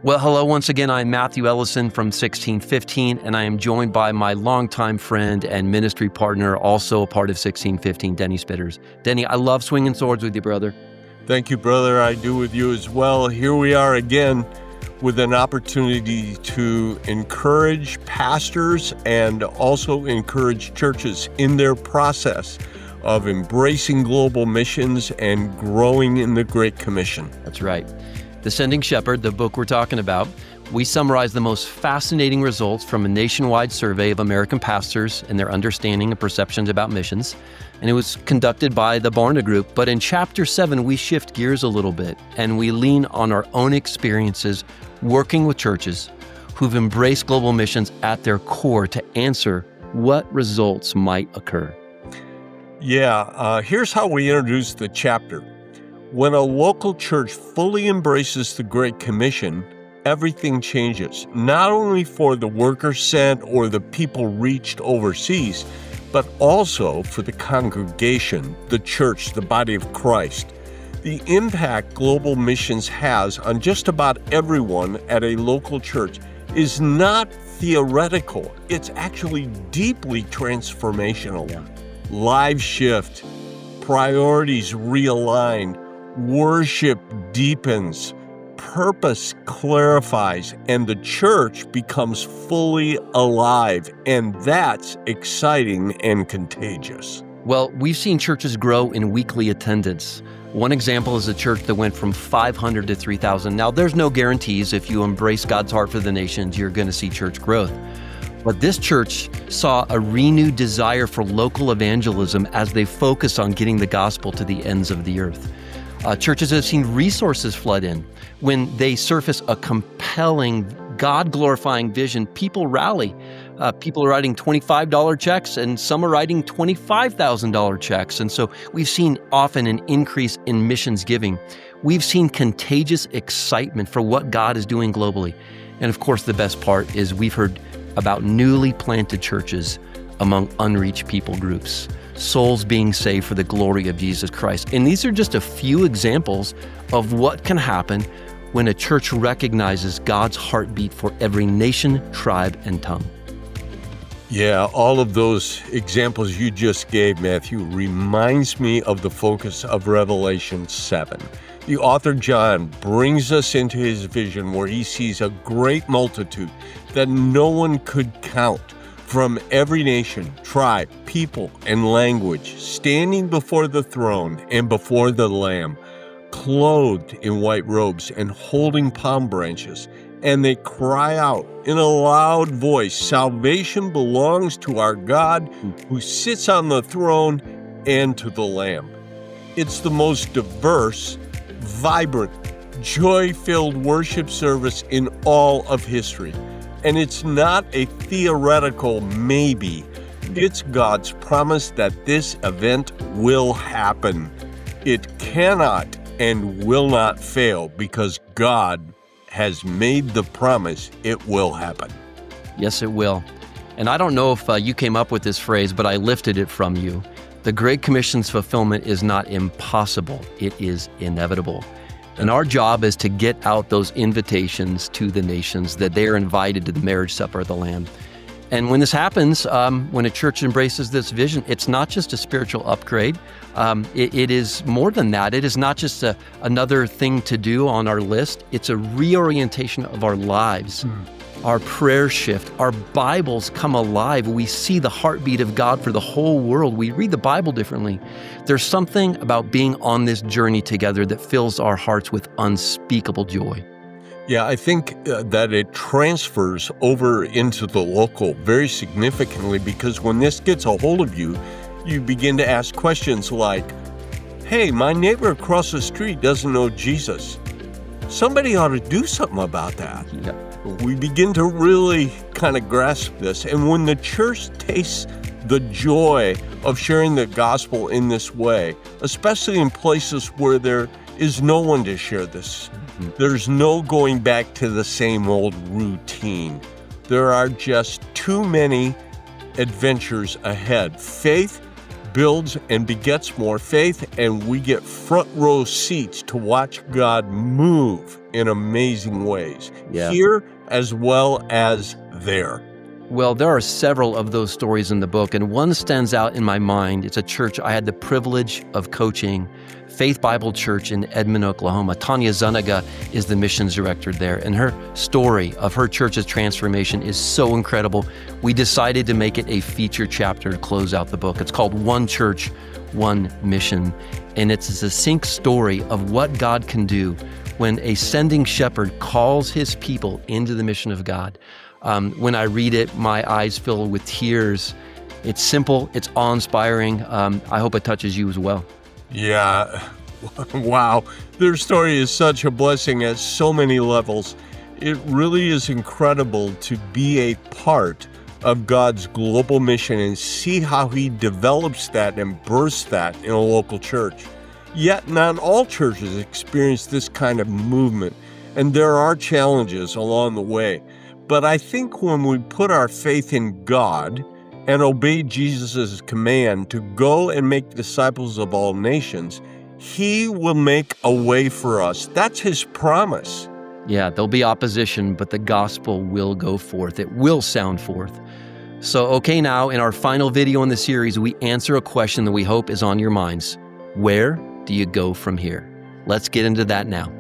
Well, hello once again. I'm Matthew Ellison from 1615, and I am joined by my longtime friend and ministry partner, also a part of 1615, Denny Spitters. Denny, I love swinging swords with you, brother. Thank you, brother. I do with you as well. Here we are again with an opportunity to encourage pastors and also encourage churches in their process of embracing global missions and growing in the Great Commission. That's right. The Sending Shepherd, the book we're talking about, we summarize the most fascinating results from a nationwide survey of American pastors and their understanding and perceptions about missions. And it was conducted by the Barna Group. But in Chapter 7, we shift gears a little bit and we lean on our own experiences working with churches who've embraced global missions at their core to answer what results might occur. Here's how we introduce the chapter. When a local church fully embraces the Great Commission, everything changes, not only for the workers sent or the people reached overseas, but also for the congregation, the church, the body of Christ. The impact global missions has on just about everyone at a local church is not theoretical. It's actually deeply transformational. Lives shift, priorities realign, worship deepens, purpose clarifies, and the church becomes fully alive. And that's exciting and contagious. Well, we've seen churches grow in weekly attendance. One example is a church that went from 500 to 3,000. Now, there's no guarantees. If you embrace God's heart for the nations, you're going to see church growth. But this church saw a renewed desire for local evangelism as they focused on getting the gospel to the ends of the earth. Churches have seen resources flood in. When they surface a compelling, God-glorifying vision, people rally. People are writing $25 checks, and some are writing $25,000 checks. And so we've seen often an increase in missions giving. We've seen contagious excitement for what God is doing globally. And of course, the best part is we've heard about newly planted churches among unreached people groups, souls being saved for the glory of Jesus Christ. And these are just a few examples of what can happen when a church recognizes God's heartbeat for every nation, tribe, and tongue. Yeah, all of those examples you just gave, Matthew, reminds me of the focus of Revelation 7. The author John brings us into his vision where he sees a great multitude that no one could count, from every nation, tribe, people, and language, standing before the throne and before the Lamb, clothed in white robes and holding palm branches. And they cry out in a loud voice, "Salvation belongs to our God who sits on the throne and to the Lamb." It's the most diverse, vibrant, joy-filled worship service in all of history. And it's not a theoretical maybe. It's God's promise that this event will happen. It cannot and will not fail because God has made the promise it will happen. Yes, it will. And I don't know if you came up with this phrase, but I lifted it from you. The Great Commission's fulfillment is not impossible. It is inevitable. And our job is to get out those invitations to the nations that they are invited to the marriage supper of the Lamb. And when this happens, when a church embraces this vision, it's not just a spiritual upgrade. It is more than that. It is not just another thing to do on our list. It's a reorientation of our lives. Our prayers shift. Our Bibles come alive. We see the heartbeat of God for the whole world. We read the Bible differently. There's something about being on this journey together that fills our hearts with unspeakable joy. Yeah, I think that it transfers over into the local very significantly because when this gets a hold of you, you begin to ask questions like, hey, my neighbor across the street doesn't know Jesus. Somebody ought to do something about that. Yeah. We begin to really kind of grasp this. And when the church tastes the joy of sharing the gospel in this way, especially in places where there is no one to share this, there's no going back to the same old routine. There are just too many adventures ahead. Faith builds and begets more faith, and we get front row seats to watch God move in amazing ways, here as well as there. Well, there are several of those stories in the book, and one stands out in my mind. It's a church I had the privilege of coaching, Faith Bible Church in Edmond, Oklahoma. Tanya Zuniga is the missions director there, and her story of her church's transformation is so incredible. We decided to make it a feature chapter to close out the book. It's called One Church, One Mission, and it's a succinct story of what God can do when a sending shepherd calls his people into the mission of God. When I read it, my eyes fill with tears. It's simple, it's awe-inspiring. I hope it touches you as well. Yeah, wow. Their story is such a blessing at so many levels. It really is incredible to be a part of God's global mission and see how He develops that and bursts that in a local church. Yet not all churches experience this kind of movement, and there are challenges along the way. But I think when we put our faith in God and obey Jesus' command to go and make disciples of all nations, He will make a way for us. That's His promise. Yeah, there'll be opposition, but the gospel will go forth. It will sound forth. So, okay, now in our final video in the series, we answer a question that we hope is on your minds. Where do you go from here? Let's get into that now.